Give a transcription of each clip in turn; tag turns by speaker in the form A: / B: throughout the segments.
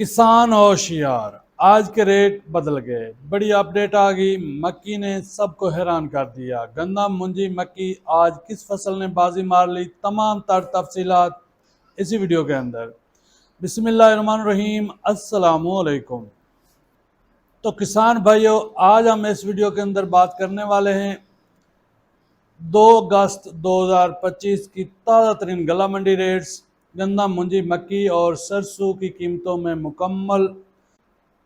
A: किसान होशियार, आज के रेट बदल गए। बड़ी अपडेट आ गई, मक्की ने सबको हैरान कर दिया। गंदा मुंजी मक्की, आज किस फसल ने बाजी मार ली, तमाम तर तफसीलात इसी वीडियो के अंदर। बिस्मिल्लाहिर्रहमानिर्रहीम, अस्सलामुअलैकुम। तो किसान भाइयों, आज हम इस वीडियो के अंदर बात करने वाले हैं 2 अगस्त 2025 की ताज़ा तरीन गला मंडी रेट्स, गंदा मुंजी मक्की और सरसों की कीमतों में मुकम्मल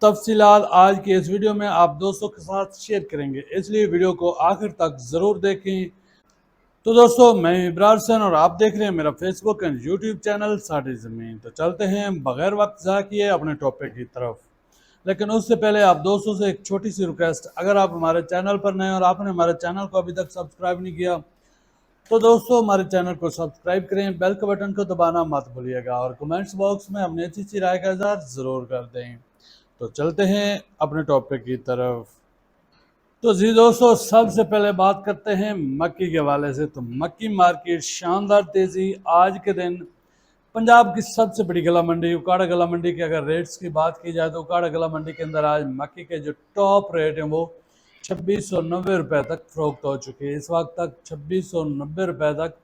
A: तफसीलात आज की इस वीडियो में आप दोस्तों के साथ शेयर करेंगे, इसलिए वीडियो को आखिर तक ज़रूर देखें। तो दोस्तों, मैं इब्रार हसन और आप देख रहे हैं मेरा Facebook and YouTube channel sari ज़मीन। तो चलते हैं बगैर वक्त ज़ाया किए अपने टॉपिक की तरफ। लेकिन उससे पहले आप दोस्तों से एक छोटी सी रिक्वेस्ट, अगर आप हमारे चैनल पर नए और आपने हमारे चैनल को अभी तक सब्सक्राइब नहीं किया तो दोस्तों हमारे चैनल को सब्सक्राइब करें, बेल के बटन को दबाना मत भूलिएगा और कमेंट्स बॉक्स में अपनी अच्छी सी राय का इज़हार ज़रूर कर दें। तो चलते हैं अपने टॉपिक की तरफ। तो जी दोस्तों, सबसे पहले बात करते हैं मक्की के हवाले से। तो मक्की मार्केट शानदार तेज़ी, आज के दिन पंजाब की सबसे बड़ी गला मंडी उकाड़ा गला मंडी की अगर रेट्स की बात की जाए तो उकाड़ा गला मंडी के अंदर आज मक्की के जो टॉप रेट हैं वो 2690 रुपये तक फ़रोख्त हो चुकी है। इस वक्त तक 2690 रुपये तक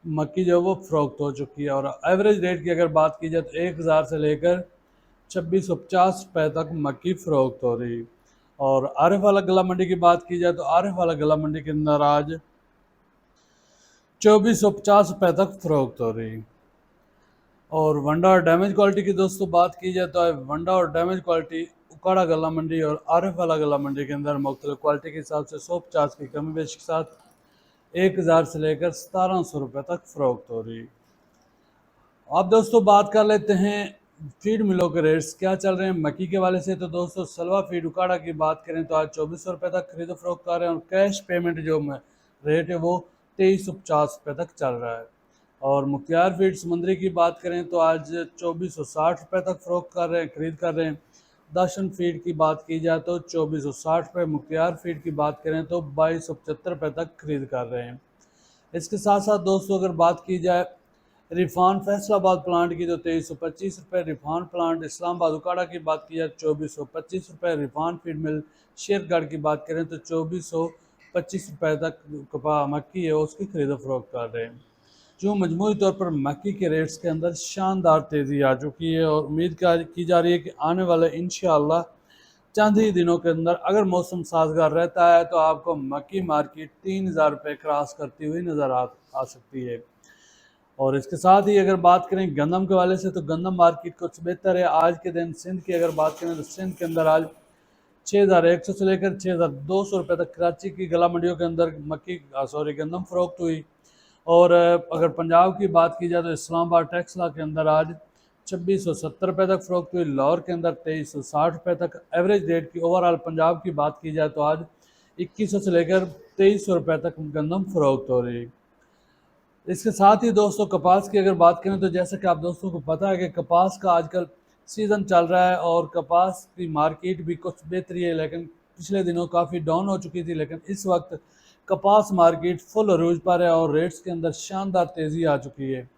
A: मक्की जो है वो फ़रोख्त हो चुकी है। और एवरेज रेट की अगर बात की जाए तो 1000 से लेकर 2650 रुपये तक मक्की फ़रोख्त हो रही। और आरिफ वाला गला मंडी की बात की जाए तो आरिफ वाला गला मंडी के अंदर आज 2450 रुपये तक फ़रोख्त हो रही। और वंडा और डैमेज क्वालिटी की दोस्तों बात की जाए तो वंडा और डैमेज क्वालिटी उकाड़ा गला मंडी और आरिफ वाला गला मंडी के अंदर मुख्तलिफ क्वालिटी के हिसाब से 150 की कमी बेश के साथ 1000 से लेकर 1700 रुपये तक फ़रोख्त हो रही। अब दोस्तों बात कर लेते हैं फीड मिलों के रेट्स क्या चल रहे हैं मक्की के वाले से। तो दोस्तों सलवा फीड उकाड़ा की बात करें तो आज 2400 रुपये तक खरीदो फरोख्त कर रहे हैं और कैश पेमेंट जो रेट है वो 2350 रुपये तक चल रहा है। और मुख्तियार फीड समुंदरी की बात करें तो आज 2460 रुपये तक फरोख्त कर रहे हैं, खरीद कर रहे हैं। दर्शन फीड की बात की जाए तो 2460 रुपये, मुख्तियार फीड की बात करें तो 2275 रुपये तक खरीद कर रहे हैं। इसके साथ साथ दोस्तों अगर बात की जाए रिफान फैसलाबाद प्लांट की तो 2325 रुपये, रिफान प्लांट इस्लामाबाद उकाड़ा की बात की जाए 2425 रुपये, रिफान फीड मिल शेरगढ़ की बात करें तो 2425 रुपये तक कपा मक्की है उसकी खरीदो फरोख्त कर रहे हैं। जो मजमूई तौर पर मक्की के रेट्स के अंदर शानदार तेज़ी आ चुकी है और उम्मीद की जा रही है कि आने वाले इंशाअल्लाह चंद ही दिनों के अंदर अगर मौसम साजगार रहता है तो आपको मक्की मार्केट 3000 रुपये क्रॉस करती हुई नज़र आ सकती है। और इसके साथ ही अगर बात करें गंदम के वाले से तो गंदम मार्केट कुछ बेहतर है। आज के दिन सिंध की अगर बात करें तो सिंध के अंदर आज 6100 से लेकर 6200 रुपये तक कराची की गला मंडियों के अंदर गंदम फरोख्त हुई। और अगर पंजाब की बात की जाए तो इस्लामाबाद टेक्सला के अंदर आज 2670 रुपये तक फ़रोख्त हुई, लाहौर के अंदर 2360 रुपये तक। एवरेज रेट की ओवरऑल पंजाब की बात की जाए तो आज 2100 से लेकर 2300 रुपये तक गंदम फरोख्त हो रही। इसके साथ ही दोस्तों कपास की अगर बात करें तो जैसा कि आप दोस्तों को पता है कि कपास का आजकल सीज़न चल रहा है और कपास की मार्केट भी कुछ बेहतरी है, लेकिन पिछले दिनों काफ़ी डाउन हो चुकी थी। लेकिन इस वक्त कपास मार्केट फुल अरूज पर है और रेट्स के अंदर शानदार तेज़ी आ चुकी है।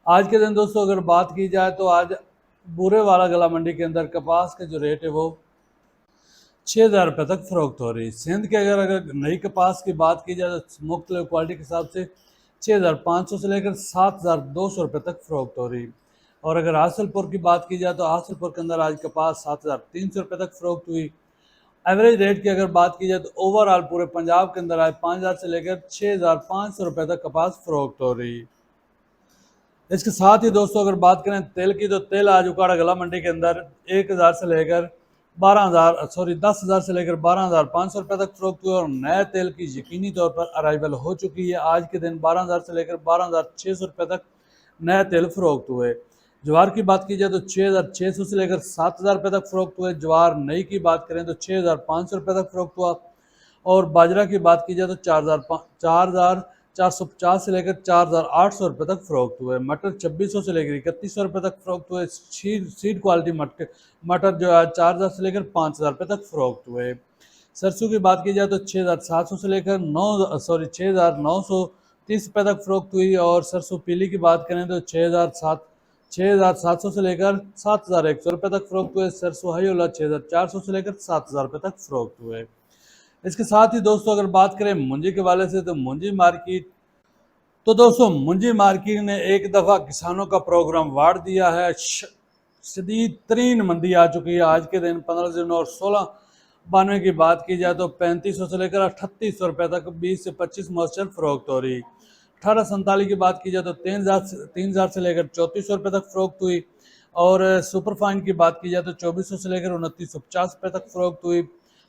A: आज के दिन दोस्तों अगर बात की जाए तो आज बूरे वाला गला मंडी के अंदर कपास के जो रेट है वो 6000 रुपये तक फ़रोख्त हो रही है। सिंध के अगर नई कपास की बात की जाए तो मुख्तलिफ क्वालिटी के हिसाब से 6500 से लेकर 7200 रुपये तक फ़रोख्त हो रही। और अगर हासिलपुर की बात की जाए तो हासिलपुर के अंदर आज कपास 7300 रुपये तक फ़रोख्त हुई। एवरेज रेट की अगर बात की जाए तो ओवरऑल पूरे पंजाब के अंदर आज 5000 से लेकर 6500 रुपये तक कपास फ़रोख्त हो रही। इसके साथ ही दोस्तों अगर बात करें तेल की तो तेल आज उकाड़ा गला मंडी के अंदर 1000 से लेकर 10,000 से लेकर 12,500 रुपये तक फ़रोख्त हुए और नए तेल की यकीनी तौर पर अराइवल हो चुकी है। आज के दिन 12,000 से लेकर 12,600 रुपये तक नए तेल फ़रोख्त हुए। ज्वार की बात की जाए तो 6,600 से लेकर 7,000 रुपये तक फ़रोख्त हुए। ज्वार नई की बात करें तो 6,500 रुपये तक फ़रोख्त हुआ। और बाजरा की बात की जाए तो 4,450 से लेकर 4,800 रुपये तक फ़रोख्त हुए। मटर 2600 से लेकर 3100 रुपये तक फ़रोख्त हुए। सीड क्वालिटी मटर जो है 4000 से लेकर 5000 रुपये तक फ़रोख्त हुए। सरसों की बात की जाए तो 6700 से लेकर 6930 रुपये तक फ़रोख्त हुई। और सरसों पीली की बात करें तो 6700 6,700 से लेकर 7,100 रुपये तक फरोख्त हुए। सरसों हाई वाला 6,400 से लेकर 7,000 रुपये तक फरोख्त हुए। इसके साथ ही दोस्तों अगर बात करें मुंजी के वाले से, तो मुंजी मार्केट ने एक दफ़ा किसानों का प्रोग्राम वाड़ दिया है। शदीद तरीन मंदी आ चुकी है। आज के दिन 15 जून और 16/92 की बात की जाए तो 3500 से लेकर 3800 रुपये तक 20 से 25 मॉइस्चर फरोख्त हो रही। 1847 की बात की जाए तो 3,000 से लेकर 3400 रुपये तक फरोख्त हुई। और सुपर फाइन की बात की जाए तो 2400 से लेकर 2950 रुपये तक फरोख्त हुई।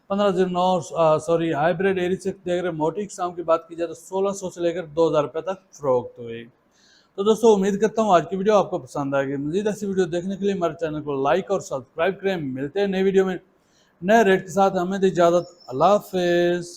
A: 15 हाइब्रिड एरी से देख रहे मोटी शाम की बात की जाए तो 1600 से लेकर 2000 रुपये तक फरोख्त हुई। तो दोस्तों उम्मीद करता हूँ आज की वीडियो आपको पसंद आएगी। मजीद ऐसी वीडियो देखने के लिए हमारे चैनल को लाइक और सब्सक्राइब करें। मिलते हैं नई वीडियो में नए रेट के साथ। हमें दी इजाज़त। अल्लाह हाफिज़।